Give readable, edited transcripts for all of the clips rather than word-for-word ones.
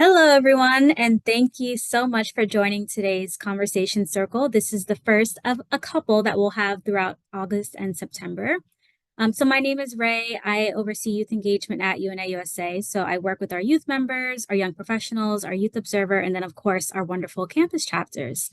Hello, everyone, and thank you so much for joining today's conversation circle. This is the first of a couple that we'll have throughout August and September. So my name is Ray. I oversee youth engagement at UNA USA. So I work with our youth members, our young professionals, our youth observer, and then of course our wonderful campus chapters.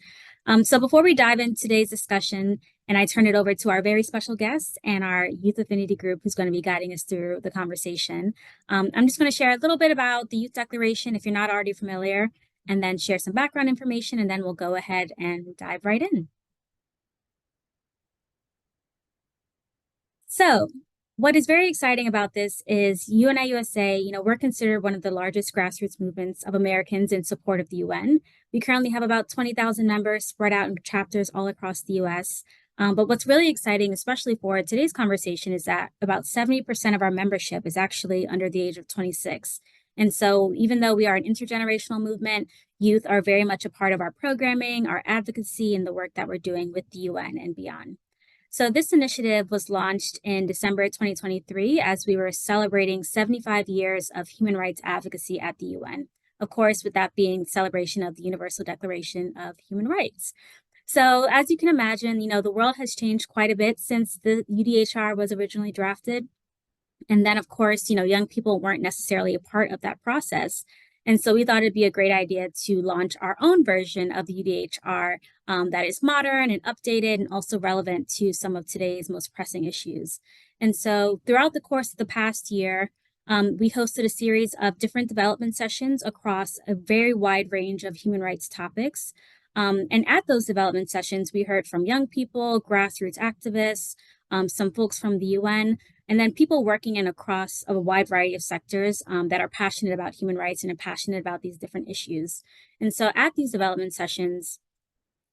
So before we dive into today's discussion, and I turn it over to our very special guest and our youth affinity group who's going to be guiding us through the conversation. I'm just going to share a little bit about the Youth Declaration if you're not already familiar, and then share some background information, and then we'll go ahead and dive right in. So what is very exciting about this is UNA USA, we're considered one of the largest grassroots movements of Americans in support of the UN. We currently have about 20,000 members spread out in chapters all across the US. But what's really exciting, especially for today's conversation, is that about 70% of our membership is actually under the age of 26. And so even though we are an intergenerational movement, youth are very much a part of our programming, our advocacy, and the work that we're doing with the UN and beyond. So this initiative was launched in December 2023 as we were celebrating 75 years of human rights advocacy at the UN. Of course, with that being celebration of the Universal Declaration of Human Rights. So as you can imagine, the world has changed quite a bit since the UDHR was originally drafted. And then, of course, young people weren't necessarily a part of that process. And so we thought it'd be a great idea to launch our own version of the UDHR that is modern and updated and also relevant to some of today's most pressing issues. And so throughout the course of the past year, we hosted a series of different development sessions across a very wide range of human rights topics. And at those development sessions, we heard from young people, grassroots activists, some folks from the UN, and then people working in across a wide variety of sectors that are passionate about human rights and are passionate about these different issues. And so at these development sessions,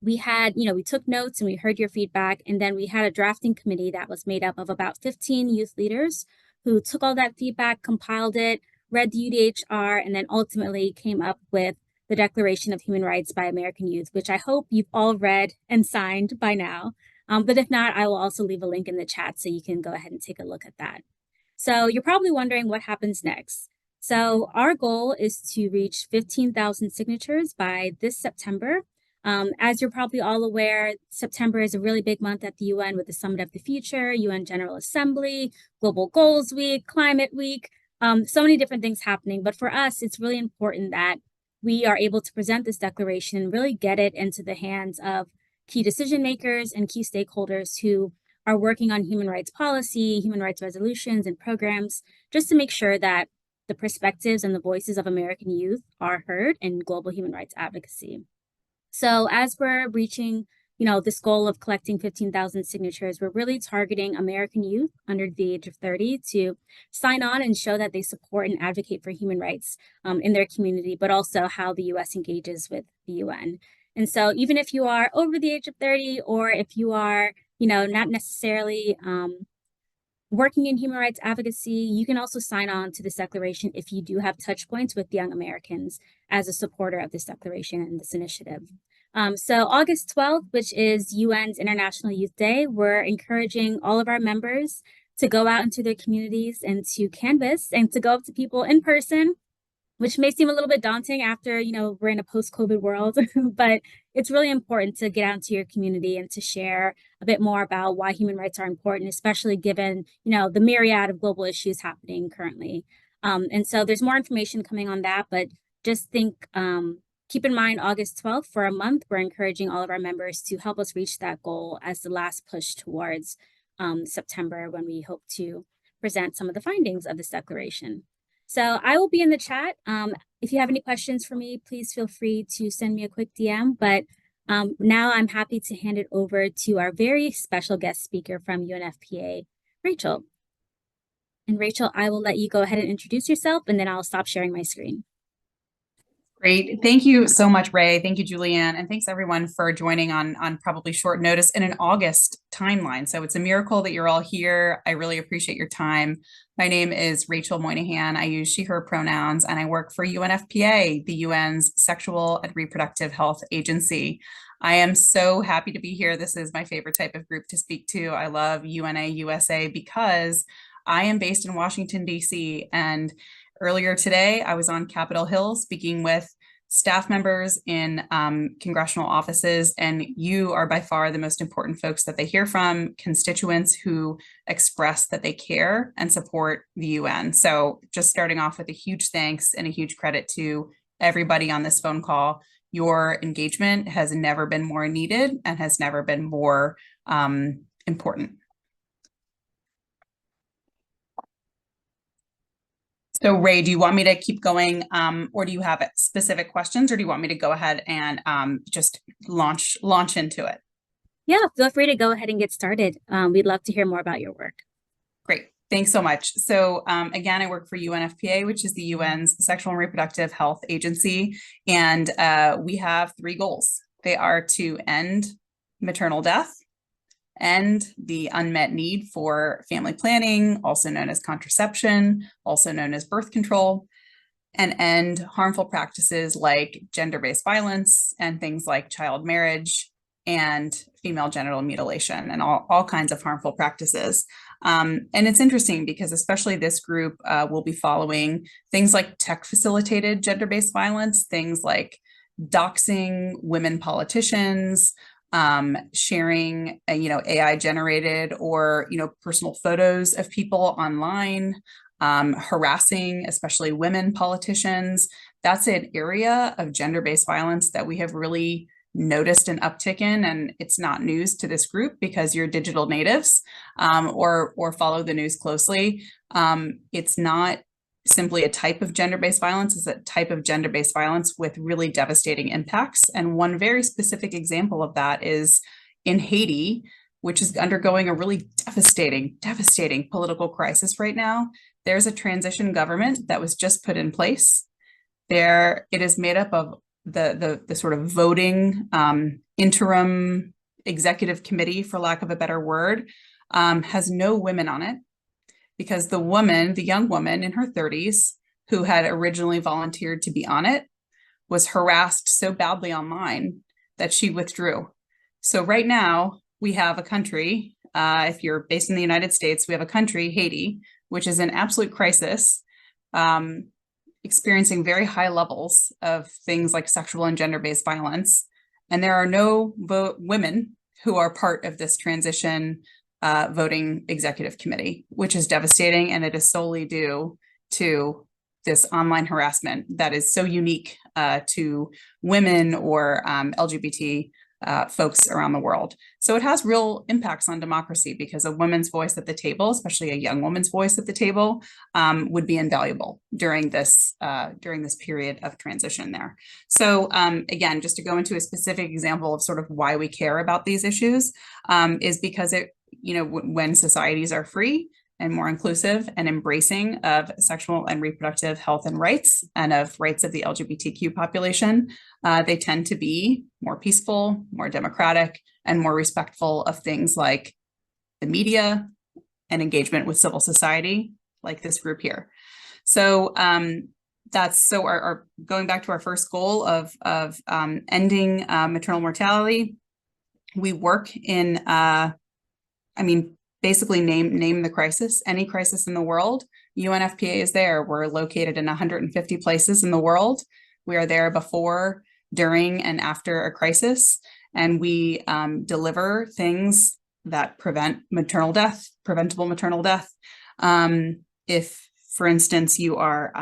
we had, we took notes and we heard your feedback, and then we had a drafting committee that was made up of about 15 youth leaders who took all that feedback, compiled it, read the UDHR, and then ultimately came up with the Declaration of Human Rights by American Youth, which I hope you've all read and signed by now. But if not, I will also leave a link in the chat so you can go ahead and take a look at that. So you're probably wondering what happens next. So our goal is to reach 15,000 signatures by this September. As you're probably all aware, September is a really big month at the UN with the Summit of the Future, UN General Assembly, Global Goals Week, Climate Week, so many different things happening. But for us, it's really important that we are able to present this declaration and really get it into the hands of key decision makers and key stakeholders who are working on human rights policy, human rights resolutions, and programs, just to make sure that the perspectives and the voices of American youth are heard in global human rights advocacy. So as we're reaching, this goal of collecting 15,000 signatures, we're really targeting American youth under the age of 30 to sign on and show that they support and advocate for human rights in their community, but also how the US engages with the UN. And so even if you are over the age of 30, or if you are, not necessarily working in human rights advocacy, you can also sign on to this declaration if you do have touch points with young Americans as a supporter of this declaration and this initiative. So August 12th, which is UN's International Youth Day, we're encouraging all of our members to go out into their communities and to canvass and to go up to people in person, which may seem a little bit daunting after, we're in a post-COVID world, but it's really important to get out into your community and to share a bit more about why human rights are important, especially given, the myriad of global issues happening currently. And so there's more information coming on that, but just keep in mind August 12th for a month, we're encouraging all of our members to help us reach that goal as the last push towards September, when we hope to present some of the findings of this declaration. So I will be in the chat. If you have any questions for me, please feel free to send me a quick DM. But now I'm happy to hand it over to our very special guest speaker from UNFPA, Rachel. And Rachel, I will let you go ahead and introduce yourself, and then I'll stop sharing my screen. Great. Thank you so much, Ray. Thank you, Julianne. And thanks everyone for joining on probably short notice in an August timeline. So it's a miracle that you're all here. I really appreciate your time. My name is Rachel Moynihan. I use she, her pronouns, and I work for UNFPA, the UN's Sexual and Reproductive Health Agency. I am so happy to be here. This is my favorite type of group to speak to. I love UNA USA because I am based in Washington, D.C., and Earlier today, I was on Capitol Hill speaking with staff members in congressional offices, and you are by far the most important folks that they hear from, constituents who express that they care and support the UN. So just starting off with a huge thanks and a huge credit to everybody on this phone call. Your engagement has never been more needed and has never been more important. So Ray, do you want me to keep going, or do you have specific questions, or do you want me to go ahead and just launch into it? Yeah, feel free to go ahead and get started. We'd love to hear more about your work. Great. Thanks so much. So again, I work for UNFPA, which is the UN's Sexual and Reproductive Health Agency, and we have 3 goals. They are to end maternal death, end the unmet need for family planning, also known as contraception, also known as birth control, and end harmful practices like gender-based violence and things like child marriage and female genital mutilation and all kinds of harmful practices. And it's interesting because especially this group will be following things like tech-facilitated gender-based violence, things like doxing women politicians, sharing, AI generated or, personal photos of people online, harassing, especially women politicians. That's an area of gender-based violence that we have really noticed an uptick in, and it's not news to this group because you're digital natives or follow the news closely. It's not simply a type of gender-based violence, is a type of gender-based violence with really devastating impacts. And one very specific example of that is in Haiti, which is undergoing a really devastating political crisis right now. There's a transition government that was just put in place. It is made up of the sort of voting interim executive committee, for lack of a better word, has no women on it, because the young woman in her 30s who had originally volunteered to be on it was harassed so badly online that she withdrew. So right now we have a country, if you're based in the United States, we have a country, Haiti, which is in absolute crisis, experiencing very high levels of things like sexual and gender-based violence. And there are no women who are part of this transition voting executive committee, which is devastating. And it is solely due to this online harassment that is so unique to women or LGBT folks around the world. So it has real impacts on democracy because a woman's voice at the table, especially a young woman's voice at the table, would be invaluable during this period of transition there. So again, just to go into a specific example of sort of why we care about these issues is because when societies are free and more inclusive and embracing of sexual and reproductive health and rights and of rights of the LGBTQ population, they tend to be more peaceful, more democratic, and more respectful of things like the media and engagement with civil society, like this group here. So our going back to our first goal of ending maternal mortality. We work in basically name the crisis, any crisis in the world. UNFPA is there. We're located in 150 places in the world. We are there before, during, and after a crisis. And we deliver things that prevent maternal death, preventable maternal death. If, for instance, you are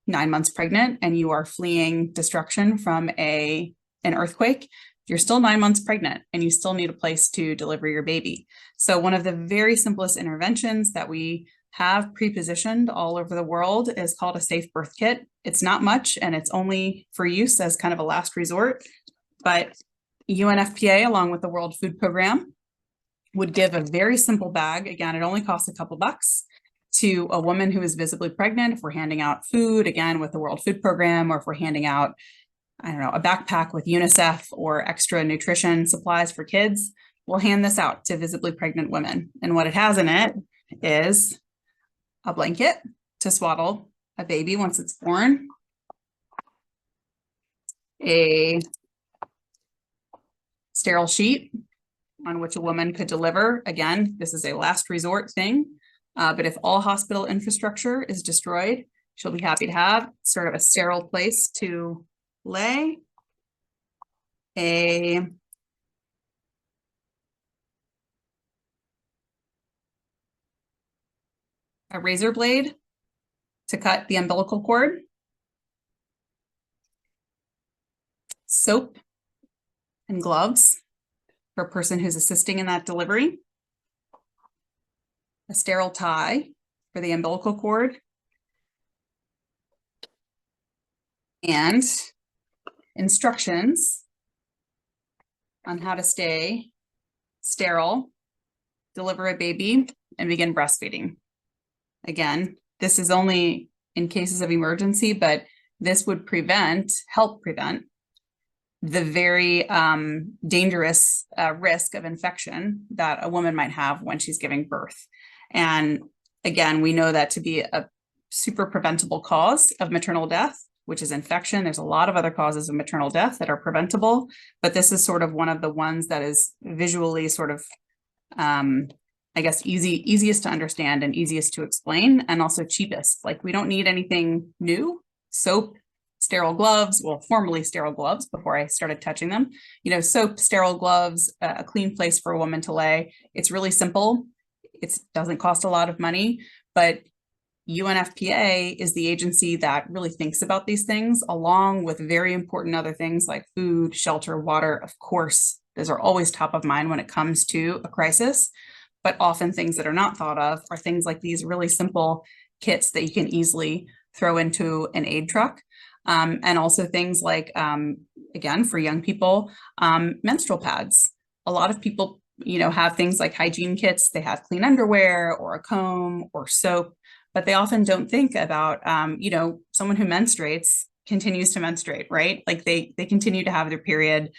9 months pregnant and you are fleeing destruction from an earthquake, you're still 9 months pregnant and you still need a place to deliver your baby. So one of the very simplest interventions that we have pre-positioned all over the world is called a safe birth kit. It's not much and it's only for use as kind of a last resort, but UNFPA, along with the World Food Program, would give a very simple bag. Again, it only costs a couple bucks to a woman who is visibly pregnant. If we're handing out food, again, with the World Food Program, or if we're handing out, a backpack with UNICEF or extra nutrition supplies for kids, we'll hand this out to visibly pregnant women. And what it has in it is a blanket to swaddle a baby once it's born, a sterile sheet on which a woman could deliver. Again, this is a last resort thing, but if all hospital infrastructure is destroyed, she'll be happy to have. Sort of a sterile place to lay. A razor blade to cut the umbilical cord. Soap and gloves for a person who's assisting in that delivery. A sterile tie for the umbilical cord. And instructions on how to stay sterile, deliver a baby, and begin breastfeeding. Again, this is only in cases of emergency, but this would help prevent the very dangerous risk of infection that a woman might have when she's giving birth. And again, we know that to be a super preventable cause of maternal death, which is infection. There's a lot of other causes of maternal death that are preventable, but this is sort of one of the ones that is visually sort of, I guess, easiest to understand and easiest to explain, and also cheapest. Like, we don't need anything new. Soap, sterile gloves, well, formerly sterile gloves before I started touching them, soap, sterile gloves, a clean place for a woman to lay. It's really simple. It doesn't cost a lot of money, but UNFPA is the agency that really thinks about these things, along with very important other things like food, shelter, water. Of course, those are always top of mind when it comes to a crisis, but often things that are not thought of are things like these really simple kits that you can easily throw into an aid truck. And also things like, again, for young people, menstrual pads. A lot of people, have things like hygiene kits. They have clean underwear or a comb or soap, but they often don't think about, someone who menstruates continues to menstruate, right? Like they continue to have their period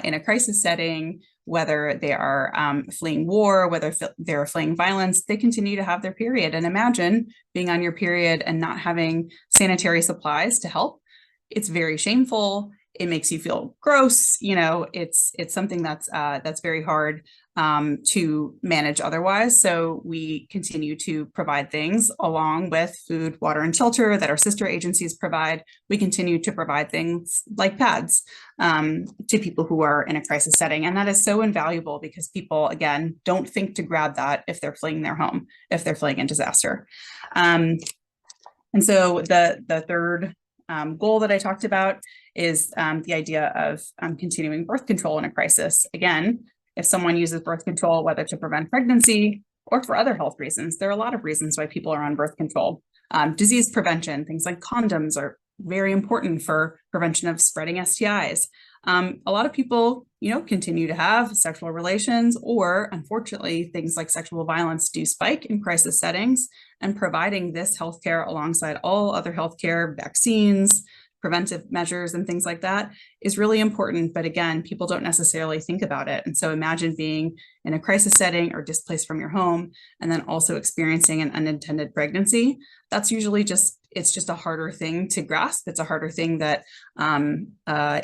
in a crisis setting, whether they are fleeing war, whether they're fleeing violence, they continue to have their period. And imagine being on your period and not having sanitary supplies to help. It's very shameful. It makes you feel gross. It's something that's very hard to manage otherwise. So we continue to provide things along with food, water, and shelter that our sister agencies provide. We continue to provide things like pads to people who are in a crisis setting. And that is so invaluable because people, again, don't think to grab that if they're fleeing their home, if they're fleeing in disaster. And so the third goal that I talked about is the idea of continuing birth control in a crisis. Again, if someone uses birth control, whether to prevent pregnancy or for other health reasons, there are a lot of reasons why people are on birth control. Disease prevention, things like condoms are very important for prevention of spreading STIs. A lot of people, continue to have sexual relations, or unfortunately, things like sexual violence do spike in crisis settings, and providing this healthcare alongside all other healthcare, vaccines, preventive measures, and things like that is really important. But again, people don't necessarily think about it. And so imagine being in a crisis setting or displaced from your home, and then also experiencing an unintended pregnancy. That's usually it's just a harder thing to grasp. It's a harder thing that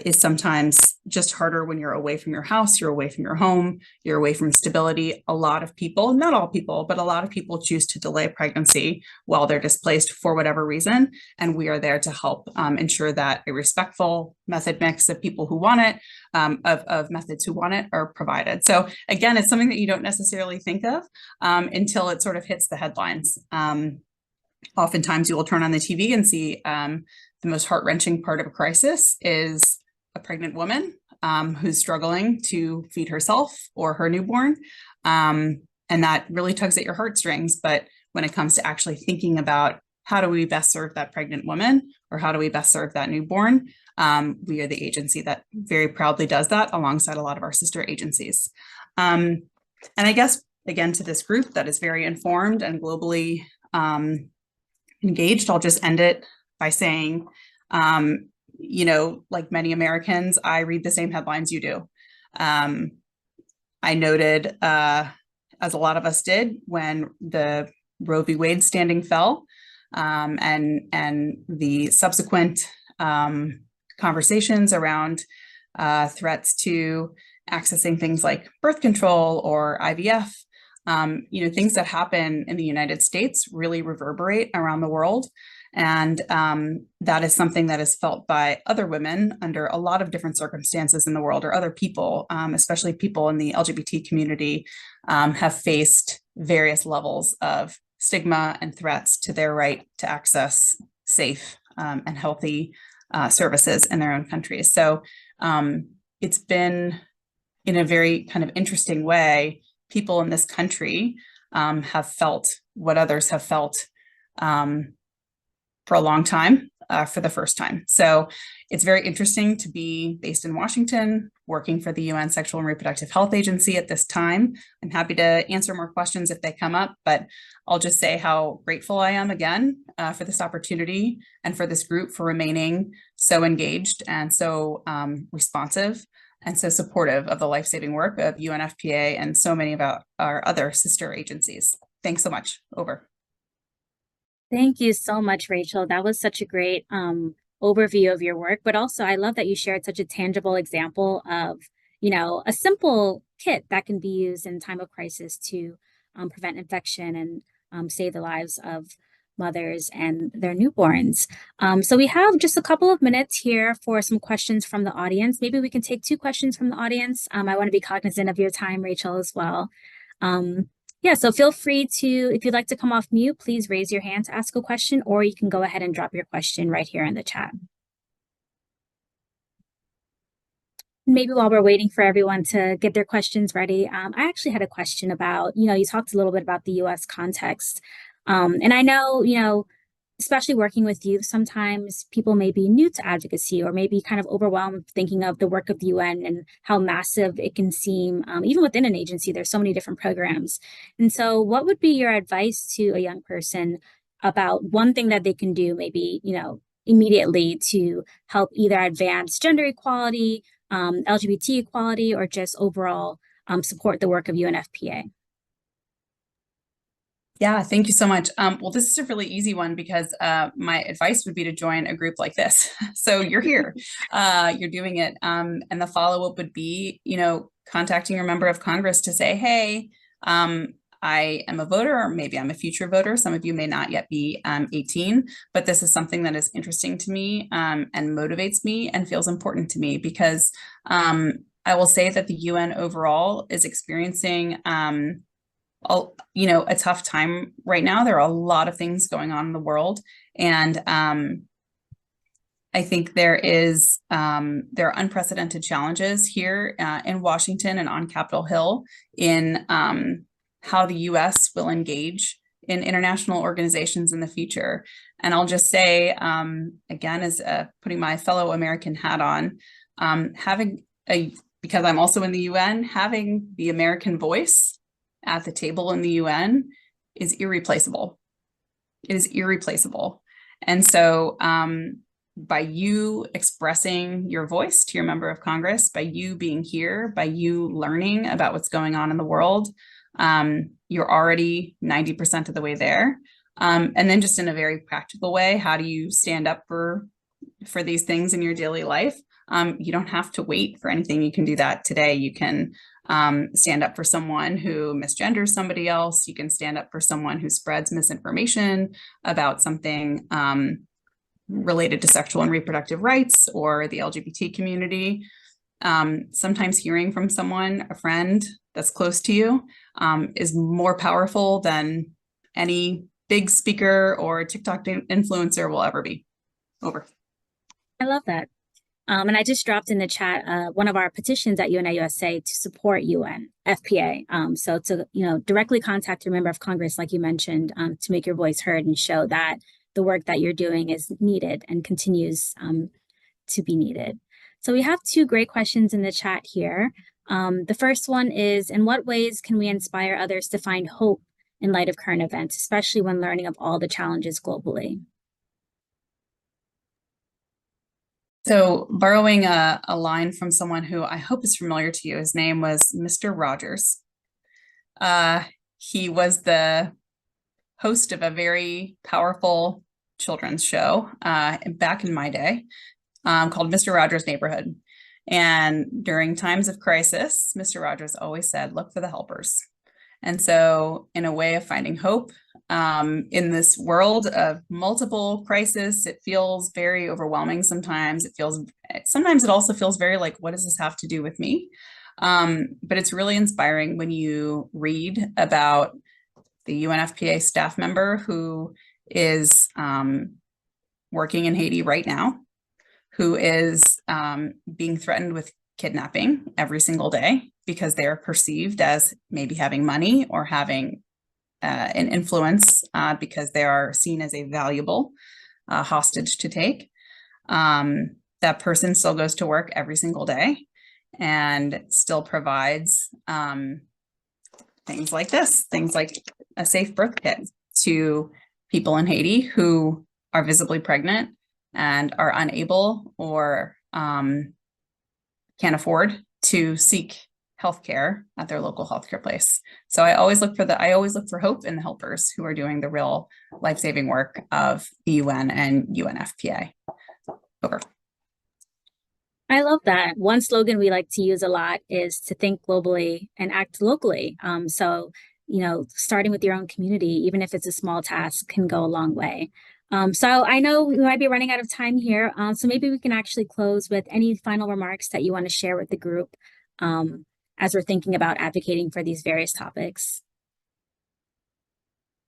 is sometimes just harder when you're away from your house, you're away from your home, you're away from stability. A lot of people, not all people, but a lot of people choose to delay pregnancy while they're displaced for whatever reason. And we are there to help ensure that a respectful method mix of people who want it, of methods who want it, are provided. So again, it's something that you don't necessarily think of until it sort of hits the headlines. Oftentimes you will turn on the TV and see the most heart-wrenching part of a crisis is a pregnant woman who's struggling to feed herself or her newborn. And that really tugs at your heartstrings. But when it comes to actually thinking about how do we best serve that pregnant woman, or how do we best serve that newborn, we are the agency that very proudly does that alongside a lot of our sister agencies. And I guess, again, to this group that is very informed and globally engaged, I'll just end it by saying, like many Americans, I read the same headlines you do. I noted, as a lot of us did, when the Roe v. Wade standing fell, and the subsequent conversations around threats to accessing things like birth control or IVF, things that happen in the United States really reverberate around the world. And that is something that is felt by other women under a lot of different circumstances in the world, or other people, especially people in the LGBT community, have faced various levels of stigma and threats to their right to access safe and healthy services in their own countries. So it's been, in a very kind of interesting way, people in this country have felt what others have felt for a long time, for the first time. So it's very interesting to be based in Washington, working for the UN Sexual and Reproductive Health Agency at this time. I'm happy to answer more questions if they come up, but I'll just say how grateful I am again for this opportunity and for this group for remaining so engaged and so responsive and so supportive of the life-saving work of UNFPA and so many of our other sister agencies. Thanks so much. Over. Thank you so much, Rachel. That was such a great overview of your work, but also I love that you shared such a tangible example of, a simple kit that can be used in time of crisis to prevent infection and save the lives of mothers and their newborns. So we have just a couple of minutes here for some questions from the audience. Maybe we can take 2 questions from the audience. I want to be cognizant of your time, Rachel, as well. Yeah, so feel free to, if you'd like to come off mute, please raise your hand to ask a question, or you can go ahead and drop your question right here in the chat. Maybe while we're waiting for everyone to get their questions ready, I actually had a question about, you talked a little bit about the US context. And I know, especially working with youth, sometimes people may be new to advocacy or maybe kind of overwhelmed thinking of the work of the UN and how massive it can seem. Even within an agency, there's so many different programs. And so what would be your advice to a young person about one thing that they can do maybe, immediately to help either advance gender equality, LGBT equality, or just overall support the work of UNFPA? Yeah, thank you so much. Well, this is a really easy one because my advice would be to join a group like this. So you're here, you're doing it. And the follow-up would be, contacting your member of Congress to say, hey, I am a voter, or maybe I'm a future voter. Some of you may not yet be 18, but this is something that is interesting to me and motivates me and feels important to me because I will say that the UN overall is experiencing a tough time right now. There are a lot of things going on in the world, and I think there are unprecedented challenges here in Washington and on Capitol Hill in how the U.S. will engage in international organizations in the future. And I'll just say, again, as putting my fellow American hat on, because I'm also in the UN, having the American voice at the table in the UN is irreplaceable. It is irreplaceable. And so by you expressing your voice to your member of Congress, by you being here, by you learning about what's going on in the world, you're already 90% of the way there. And then just in a very practical way, how do you stand up for these things in your daily life? You don't have to wait for anything. You can do that today. You can stand up for someone who misgenders somebody else. You can stand up for someone who spreads misinformation about something related to sexual and reproductive rights or the LGBT community. Sometimes hearing from someone, a friend that's close to you, is more powerful than any big speaker or TikTok influencer will ever be. Over. I love that. And I just dropped in the chat one of our petitions at UNI USA to support UN FPA. So to directly contact your member of Congress, like you mentioned, to make your voice heard and show that the work that you're doing is needed and continues to be needed. So we have 2 great questions in the chat here. The first one is, in what ways can we inspire others to find hope in light of current events, especially when learning of all the challenges globally? So borrowing a line from someone who I hope is familiar to you, his name was Mr. Rogers. He was the host of a very powerful children's show back in my day called Mr. Rogers' Neighborhood. And during times of crisis, Mr. Rogers always said, look for the helpers. And so, in a way of finding hope in this world of multiple crises, it feels very overwhelming sometimes. Sometimes it also feels very like, what does this have to do with me? But it's really inspiring when you read about the UNFPA staff member who is working in Haiti right now, who is being threatened with kidnapping every single day because they are perceived as maybe having money or having an influence because they are seen as a valuable hostage to take. That person still goes to work every single day and still provides things like this, things like a safe birth kit to people in Haiti who are visibly pregnant and are unable or can't afford to seek healthcare at their local healthcare place. So I always look for hope in the helpers who are doing the real life-saving work of the UN and UNFPA. Over. I love that. One slogan we like to use a lot is to think globally and act locally. Starting with your own community, even if it's a small task, can go a long way. So I know we might be running out of time here. So maybe we can actually close with any final remarks that you want to share with the group as we're thinking about advocating for these various topics.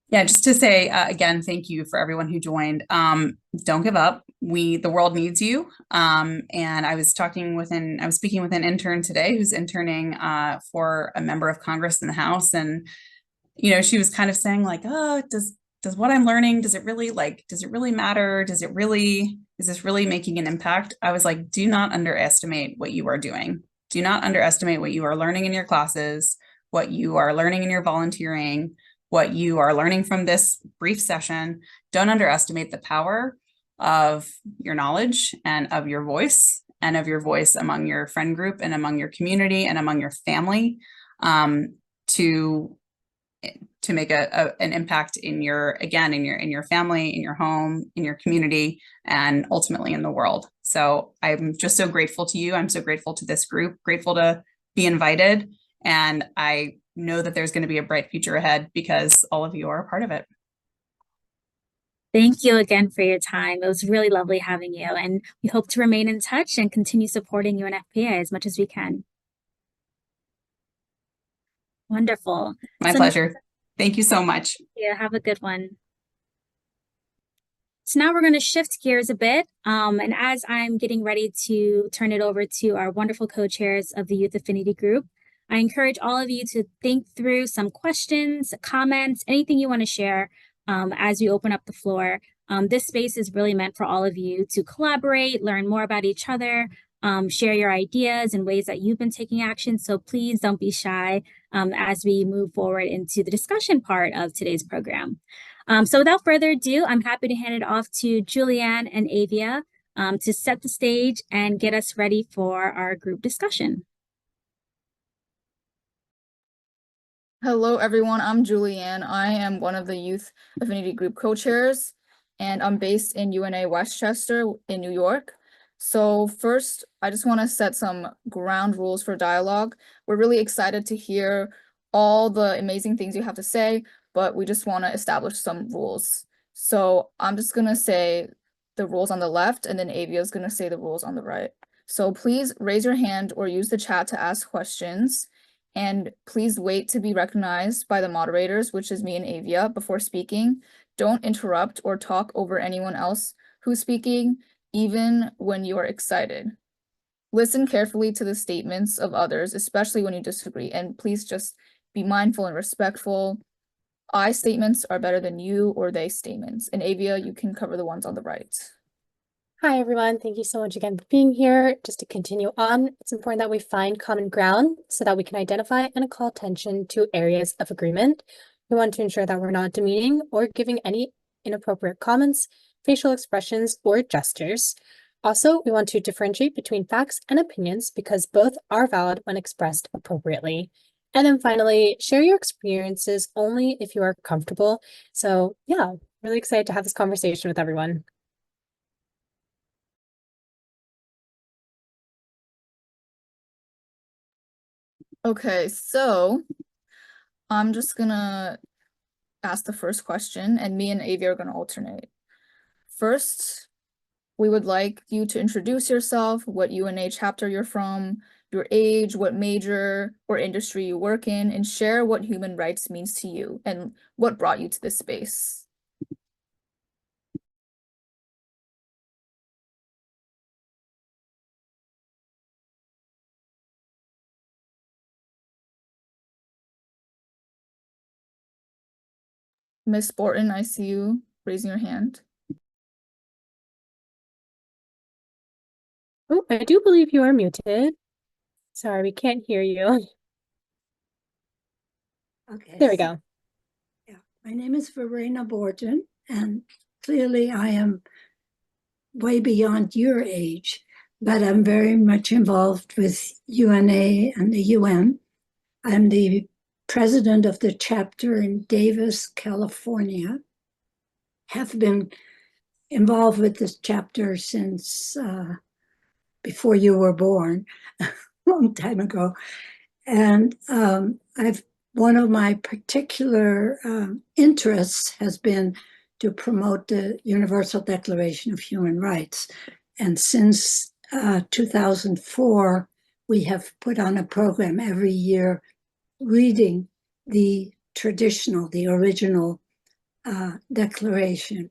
Yeah, just to say again, thank you for everyone who joined. Don't give up. The world needs you. And I was speaking with an intern today who's interning for a member of Congress in the House, and she was kind of saying like, oh, does what I'm learning, does it really matter? Is this really making an impact? I was like, do not underestimate what you are doing. Do not underestimate what you are learning in your classes, what you are learning in your volunteering, what you are learning from this brief session. Don't underestimate the power of your knowledge and of your voice among your friend group and among your community and among your family to make an impact in your family, in your home, in your community, and ultimately in the world. So I'm just so grateful to you. I'm so grateful to this group, grateful to be invited. And I know that there's going to be a bright future ahead because all of you are a part of it. Thank you again for your time. It was really lovely having you, and we hope to remain in touch and continue supporting UNFPA as much as we can. Wonderful. My pleasure. Thank you so much. Yeah, have a good one. So now we're going to shift gears a bit. And as I'm getting ready to turn it over to our wonderful co-chairs of the Youth Affinity Group, I encourage all of you to think through some questions, comments, anything you want to share as we open up the floor. This space is really meant for all of you to collaborate, learn more about each other, share your ideas and ways that you've been taking action. So please don't be shy as we move forward into the discussion part of today's program. So without further ado, I'm happy to hand it off to Julianne and Avia to set the stage and get us ready for our group discussion. Hello, everyone. I'm Julianne. I am one of the Youth Affinity Group co-chairs, and I'm based in UNA Westchester in New York. So first, I just want to set some ground rules for dialogue. We're really excited to hear all the amazing things you have to say, but we just want to establish some rules. So I'm just going to say the rules on the left, and then Avia is going to say the rules on the right. So please raise your hand or use the chat to ask questions. And please wait to be recognized by the moderators, which is me and Avia, before speaking. Don't interrupt or talk over anyone else who's speaking, even when you are excited. Listen carefully to the statements of others, especially when you disagree, and please just be mindful and respectful. I statements are better than you or they statements. And Avia, you can cover the ones on the right. Hi, everyone. Thank you so much again for being here. Just to continue on, it's important that we find common ground so that we can identify and call attention to areas of agreement. We want to ensure that we're not demeaning or giving any inappropriate comments, facial expressions, or gestures. Also, we want to differentiate between facts and opinions because both are valid when expressed appropriately. And then finally, share your experiences only if you are comfortable. So yeah, really excited to have this conversation with everyone. Okay, so I'm just gonna ask the first question, and me and Avi are gonna alternate. First, we would like you to introduce yourself, what UNA chapter you're from, your age, what major or industry you work in, and share what human rights means to you and what brought you to this space. Miss Borton, I see you raising your hand. Oh, I do believe you are muted. Sorry, we can't hear you. Okay. There we go. Yeah, my name is Verena Borton, and clearly I am way beyond your age, but I'm very much involved with UNA and the UN. I'm the president of the chapter in Davis, California. Have been involved with this chapter since before you were born, a long time ago. And one of my particular interests has been to promote the Universal Declaration of Human Rights. And since 2004, we have put on a program every year reading the original declaration.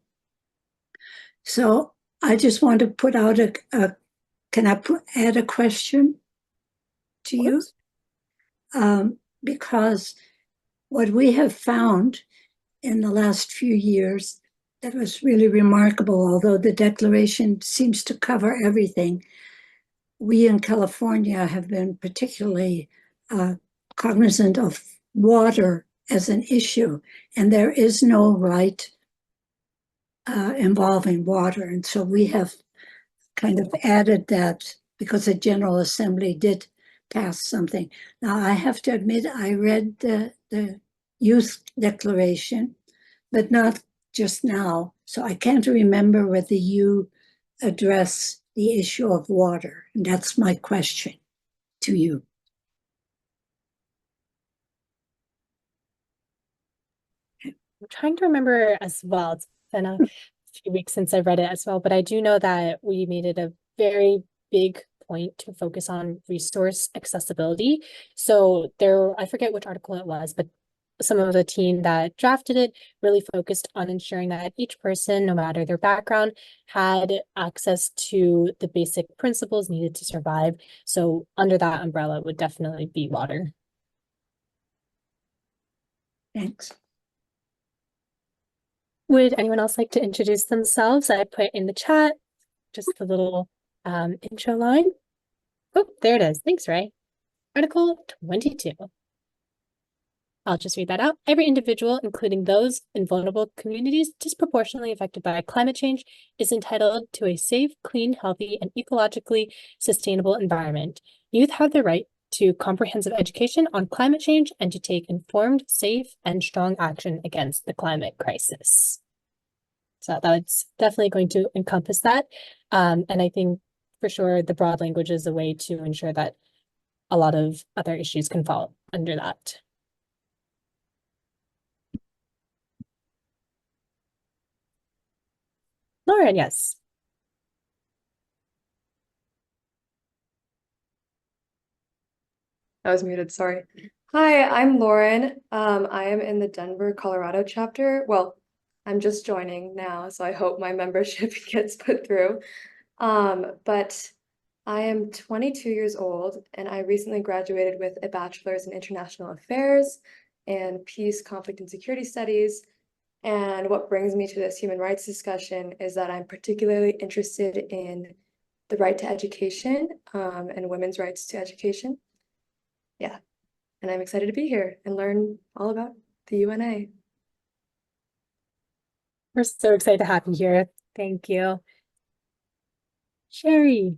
So I just want to put out can I add a question to you? Because what we have found in the last few years that was really remarkable, although the declaration seems to cover everything, we in California have been particularly cognizant of water as an issue, and there is no right involving water. And so we have kind of added that because the General Assembly did pass something. Now, I have to admit, I read the Youth Declaration, but not just now. So I can't remember whether you address the issue of water. And that's my question to you. I'm trying to remember as well. It's been a few weeks since I've read it as well, but I do know that we made it a very big point to focus on resource accessibility. So I forget which article it was, but some of the team that drafted it really focused on ensuring that each person, no matter their background, had access to the basic principles needed to survive. So under that umbrella would definitely be water. Thanks. Would anyone else like to introduce themselves? I put in the chat just the little intro line. Oh, there it is. Thanks, Ray. Article 22. I'll just read that out. Every individual, including those in vulnerable communities disproportionately affected by climate change, is entitled to a safe, clean, healthy, and ecologically sustainable environment. Youth have the right to comprehensive education on climate change and to take informed, safe, and strong action against the climate crisis. So that's definitely going to encompass that. And I think for sure the broad language is a way to ensure that a lot of other issues can fall under that. Lauren, yes. I was muted, sorry. Hi, I'm Lauren. I am in the Denver, Colorado chapter. Well, I'm just joining now, so I hope my membership gets put through. But I am 22 years old, and I recently graduated with a bachelor's in international affairs and peace, conflict, and security studies. And what brings me to this human rights discussion is that I'm particularly interested in the right to education, and women's rights to education. Yeah, and I'm excited to be here and learn all about the UNA. We're so excited to have you here. Thank you. Sherry.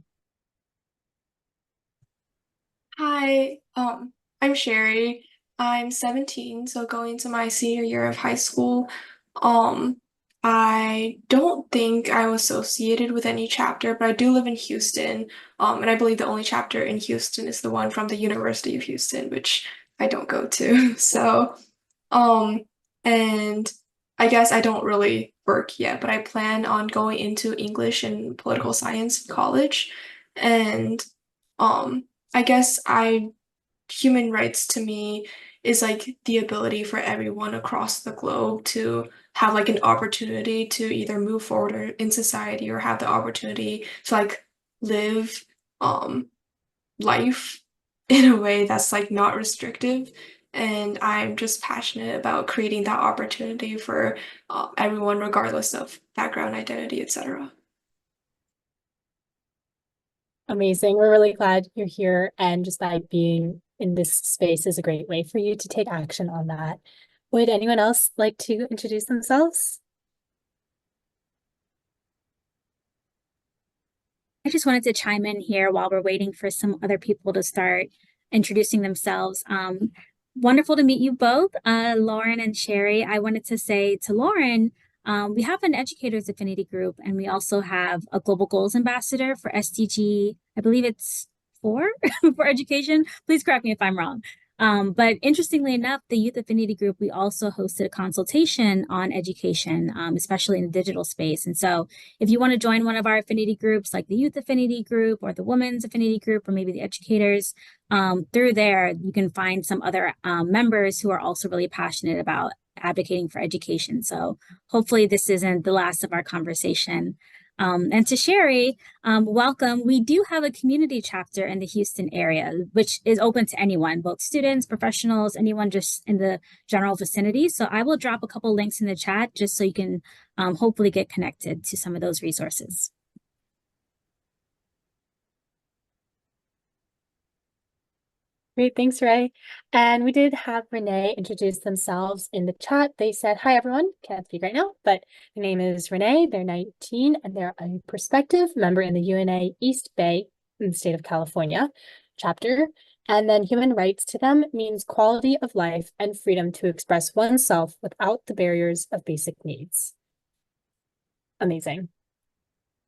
Hi, I'm Sherry. I'm 17, so going to my senior year of high school. I don't think I'm associated with any chapter, but I do live in Houston. And I believe the only chapter in Houston is the one from the University of Houston, which I don't go to. So And I guess I don't really work yet, but I plan on going into English and political science in college. And I guess human rights to me is like the ability for everyone across the globe to have like an opportunity to either move forward in society or have the opportunity to like live life in a way that's like not restrictive. And I'm just passionate about creating that opportunity for everyone, regardless of background, identity, etc. Amazing. We're really glad you're here, and just by being in this space is a great way for you to take action on that. Would anyone else like to introduce themselves? I just wanted to chime in here while we're waiting for some other people to start introducing themselves. Wonderful to meet you both, Lauren and Sherry. I wanted to say to Lauren, we have an educators affinity group, and we also have a global goals ambassador for SDG. I believe it's 4 for education. Please correct me if I'm wrong. But interestingly enough, the Youth Affinity Group, we also hosted a consultation on education, especially in the digital space. And so if you want to join one of our affinity groups, like the Youth Affinity Group or the Women's Affinity Group, or maybe the educators, through there, you can find some other members who are also really passionate about advocating for education. So hopefully this isn't the last of our conversation. And to Sherry, welcome. We do have a community chapter in the Houston area, which is open to anyone, both students, professionals, anyone just in the general vicinity. So I will drop a couple links in the chat just so you can hopefully get connected to some of those resources. Great, thanks, Ray. And we did have Renee introduce themselves in the chat. They said, hi, everyone. Can't speak right now, but their name is Renee. They're 19, and they're a prospective member in the UNA East Bay in the state of California chapter. And then human rights to them means quality of life and freedom to express oneself without the barriers of basic needs. Amazing.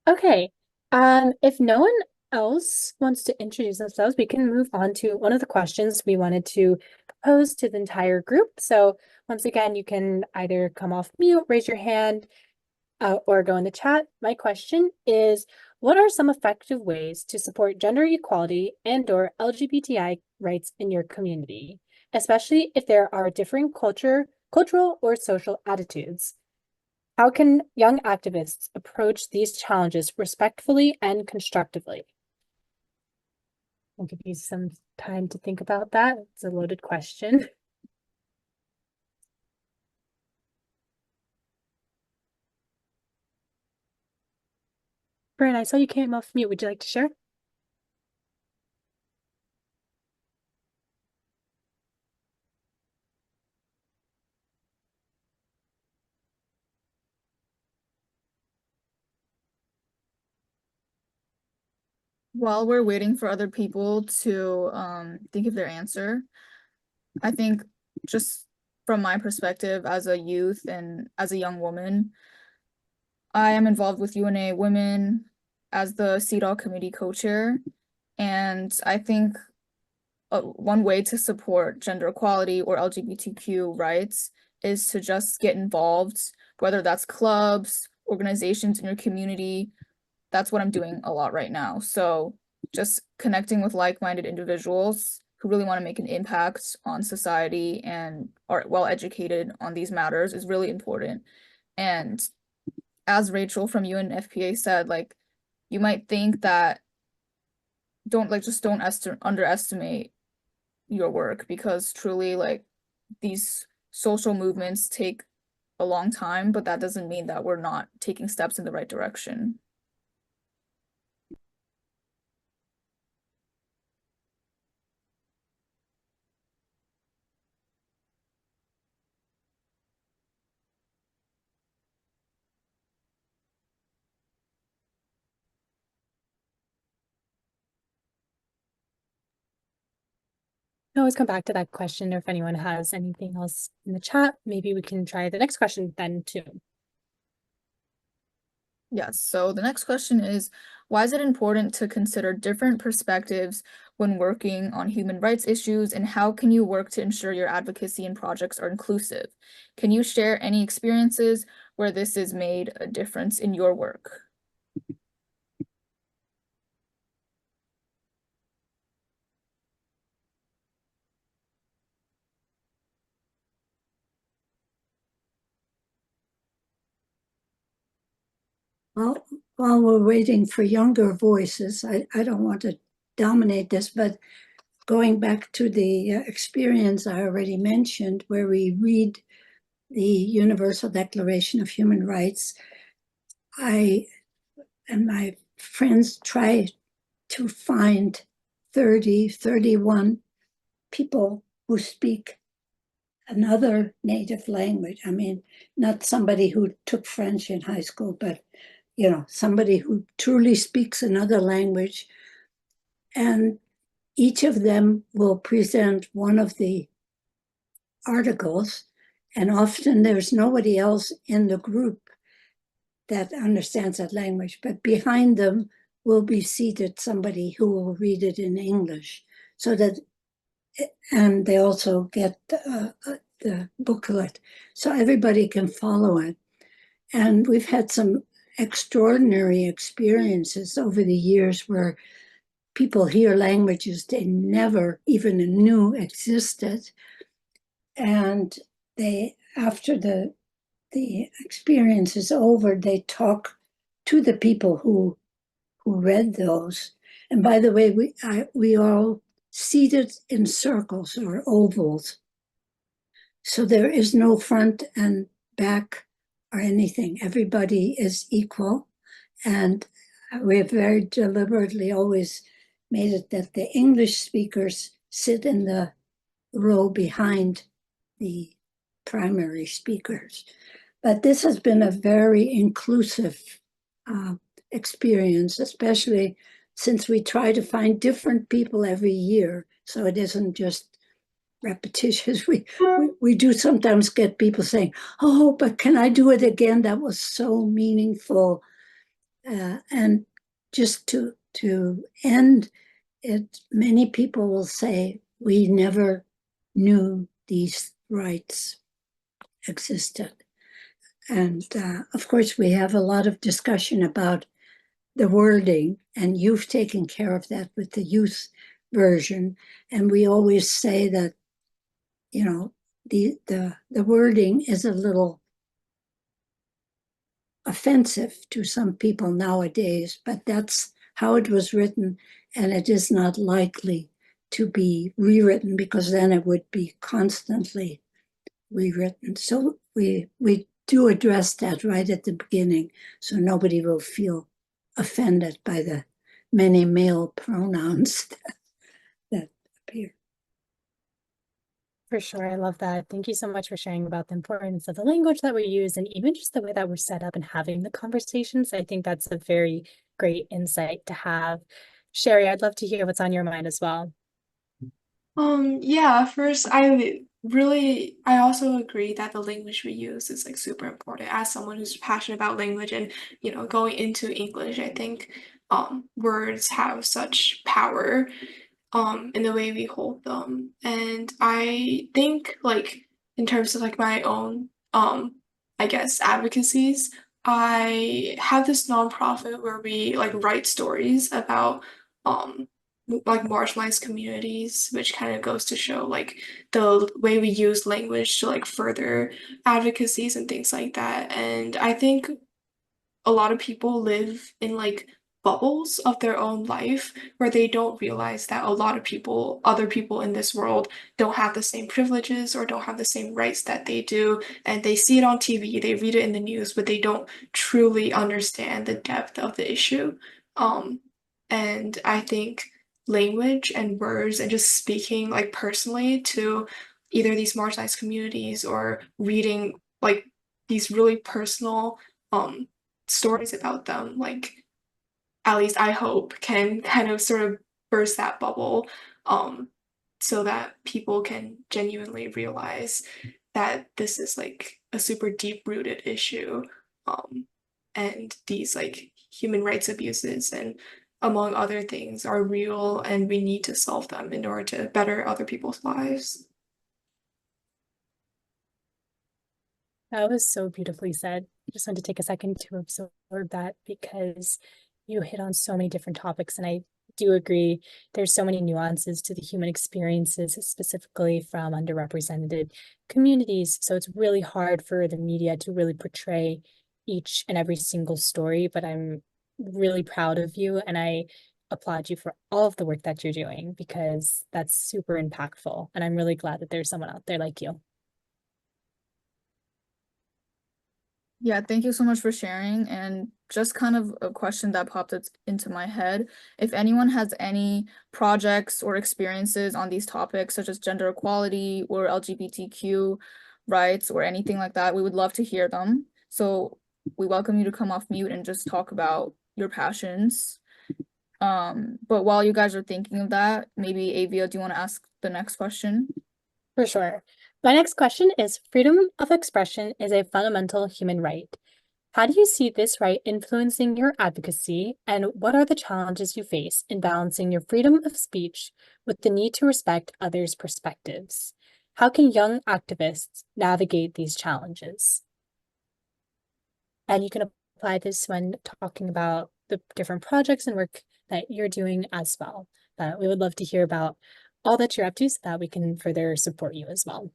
Okay. If no one else wants to introduce themselves, we can move on to one of the questions we wanted to pose to the entire group. So once again, you can either come off mute, raise your hand, or go in the chat. My question is, what are some effective ways to support gender equality and/or LGBTI rights in your community, especially if there are differing cultural or social attitudes? How can young activists approach these challenges respectfully and constructively? I'll give you some time to think about that. It's a loaded question. Brian, I saw you came off mute. Would you like to share? While we're waiting for other people to think of their answer, I think just from my perspective as a youth and as a young woman, I am involved with UNA Women as the CEDAW committee co-chair. And I think one way to support gender equality or LGBTQ rights is to just get involved, whether that's clubs, organizations in your community. That's what I'm doing a lot right now. So just connecting with like-minded individuals who really want to make an impact on society and are well educated on these matters is really important. And as Rachel from UNFPA said, like, you might think that don't underestimate your work, because truly, like, these social movements take a long time, but that doesn't mean that we're not taking steps in the right direction. Always come back to that question, or if anyone has anything else in the chat, maybe we can try the next question then too. Yes, so the next question is, why is it important to consider different perspectives when working on human rights issues, and how can you work to ensure your advocacy and projects are inclusive? Can you share any experiences where this has made a difference in your work? Well, while we're waiting for younger voices, I don't want to dominate this, but going back to the experience I already mentioned, where we read the Universal Declaration of Human Rights, I and my friends try to find 30, 31 people who speak another native language. I mean, not somebody who took French in high school, but somebody who truly speaks another language. And each of them will present one of the articles, and often there's nobody else in the group that understands that language, but behind them will be seated somebody who will read it in English, so that, and they also get the booklet, so everybody can follow it. And we've had some extraordinary experiences over the years where people hear languages they never even knew existed. And they, after the experience is over, they talk to the people who read those. And by the way, we all seated in circles or ovals. So there is no front and back or anything. Everybody is equal. And we have very deliberately always made it that the English speakers sit in the row behind the primary speakers. But this has been a very inclusive experience, especially since we try to find different people every year. So it isn't just repetitious. We do sometimes get people saying, "Oh, but can I do it again? That was so meaningful." And just to end it, many people will say, "We never knew these rights existed." And of course, we have a lot of discussion about the wording, and you've taken care of that with the youth version. And we always say that, the wording is a little offensive to some people nowadays, but that's how it was written, and it is not likely to be rewritten, because then it would be constantly rewritten. So we do address that right at the beginning, so nobody will feel offended by the many male pronouns that appear. For sure, I love that. Thank you so much for sharing about the importance of the language that we use and even just the way that we're set up and having the conversations. I think that's a very great insight to have. Sherry, I'd love to hear what's on your mind as well. Yeah, first, I also agree that the language we use is like super important. As someone who's passionate about language and, going into English, I think words have such power in the way we hold them. And I think like in terms of like my own I guess advocacies, I have this nonprofit where we like write stories about um like marginalized communities, which kind of goes to show like the way we use language to like further advocacies and things like that. And I think a lot of people live in like bubbles of their own life where they don't realize that a lot of people, other people in this world, don't have the same privileges or don't have the same rights that they do. And they see it on TV, they read it in the news, but they don't truly understand the depth of the issue. And I think language and words and just speaking like personally to either these marginalized communities or reading like these really personal stories about them, like at least I hope can kind of sort of burst that bubble, um, so that people can genuinely realize that this is like a super deep rooted issue. Um, and these like human rights abuses and among other things are real and we need to solve them in order to better other people's lives. That was so beautifully said. I just wanted to take a second to absorb that because you hit on so many different topics, and I do agree there's so many nuances to the human experiences, specifically from underrepresented communities. So it's really hard for the media to really portray each and every single story, but I'm really proud of you and I applaud you for all of the work that you're doing because that's super impactful. And I'm really glad that there's someone out there like you. Yeah, thank you so much for sharing. And just kind of a question that popped into my head. If anyone has any projects or experiences on these topics, such as gender equality or LGBTQ rights or anything like that, we would love to hear them. So we welcome you to come off mute and just talk about your passions. But while you guys are thinking of that, maybe Avia, do you want to ask the next question? For sure. My next question is freedom of expression is a fundamental human right. How do you see this right influencing your advocacy, and what are the challenges you face in balancing your freedom of speech with the need to respect others' perspectives? How can young activists navigate these challenges? And you can apply this when talking about the different projects and work that you're doing as well. But we would love to hear about all that you're up to so that we can further support you as well.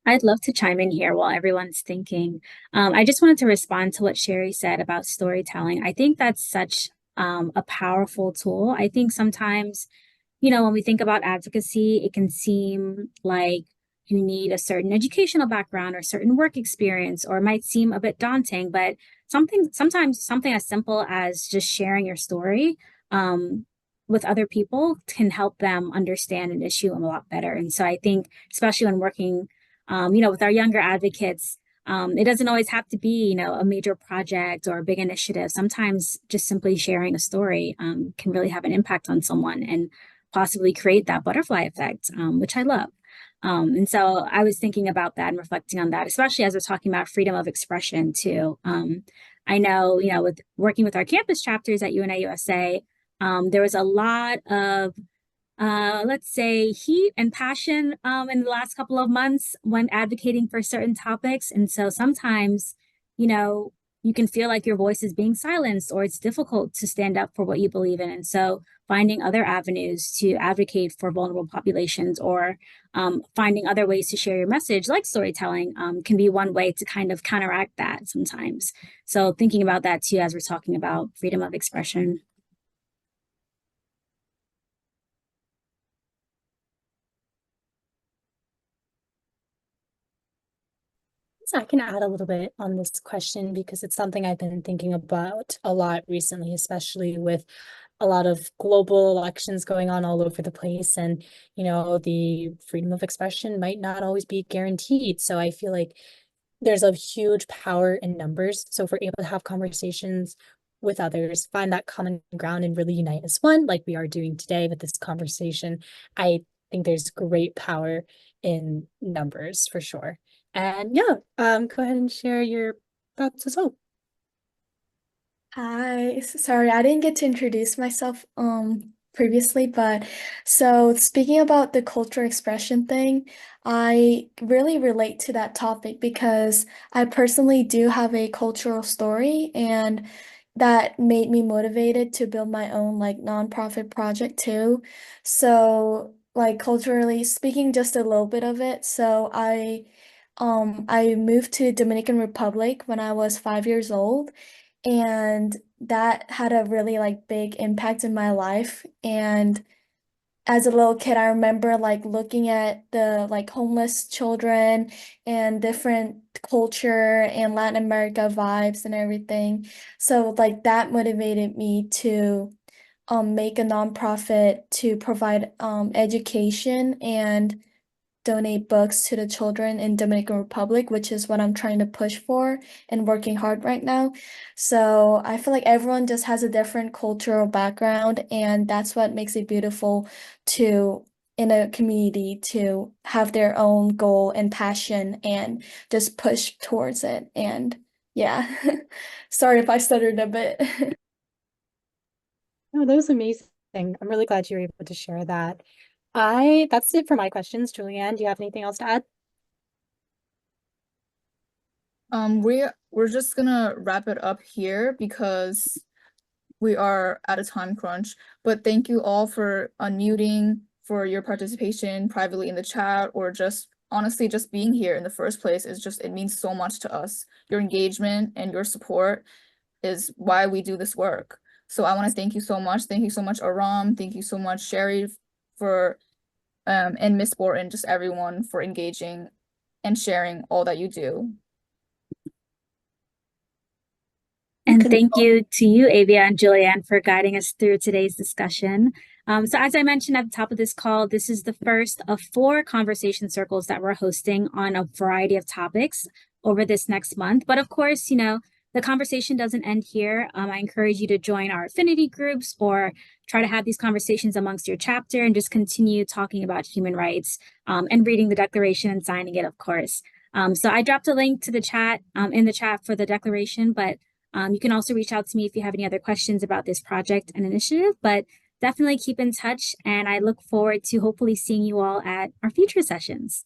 I'd love to chime in here while everyone's thinking. I just wanted to respond to what Sherry said about storytelling. I think that's such a powerful tool. I think sometimes, when we think about advocacy, it can seem like you need a certain educational background or certain work experience, or it might seem a bit daunting, but sometimes something as simple as just sharing your story with other people can help them understand an issue a lot better. And so I think, especially when working with our younger advocates, it doesn't always have to be, a major project or a big initiative. Sometimes just simply sharing a story can really have an impact on someone and possibly create that butterfly effect, which I love. And so I was thinking about that and reflecting on that, especially as we're talking about freedom of expression too. I know, with working with our campus chapters at UNA USA, there was a lot of let's say heat and passion in the last couple of months when advocating for certain topics. And so sometimes, you can feel like your voice is being silenced or it's difficult to stand up for what you believe in. And so finding other avenues to advocate for vulnerable populations or finding other ways to share your message, like storytelling, can be one way to kind of counteract that sometimes. So thinking about that too, as we're talking about freedom of expression. So I can add a little bit on this question because it's something I've been thinking about a lot recently, especially with a lot of global elections going on all over the place. And, the freedom of expression might not always be guaranteed. So I feel like there's a huge power in numbers. So if we're able to have conversations with others, find that common ground and really unite as one, like we are doing today with this conversation, I think there's great power in numbers for sure. And yeah, go ahead and share your thoughts as well. Hi, sorry, I didn't get to introduce myself previously, but so speaking about the cultural expression thing, I really relate to that topic because I personally do have a cultural story and that made me motivated to build my own like nonprofit project too. So like culturally speaking, just a little bit of it. So I moved to Dominican Republic when I was 5 years old, and that had a really like big impact in my life. And as a little kid, I remember like looking at the like homeless children and different culture and Latin America vibes and everything. So like that motivated me to make a nonprofit to provide education and donate books to the children in Dominican Republic, which is what I'm trying to push for and working hard right now. So I feel like everyone just has a different cultural background, and that's what makes it beautiful to in a community to have their own goal and passion and just push towards it. And yeah, sorry if I stuttered a bit. No, that was amazing. I'm really glad you were able to share that. That's it for my questions. Julianne, do you have anything else to add? We're just gonna wrap it up here because we are at a time crunch. But thank you all for unmuting, for your participation privately in the chat, or just honestly just being here in the first place it means so much to us. Your engagement and your support is why we do this work. So I want to thank you so much. Thank you so much, Aram. Thank you so much, Sherry, for and Miss Borton, just everyone for engaging and sharing all that you do. And thank you to you, Avia and Julianne, for guiding us through today's discussion. So as I mentioned at the top of this call, this is the first of 4 conversation circles that we're hosting on a variety of topics over this next month. But of course, the conversation doesn't end here. I encourage you to join our affinity groups or try to have these conversations amongst your chapter and just continue talking about human rights and reading the declaration and signing it, of course. So I dropped a link to the chat in the chat for the declaration, but you can also reach out to me if you have any other questions about this project and initiative, but definitely keep in touch. And I look forward to hopefully seeing you all at our future sessions.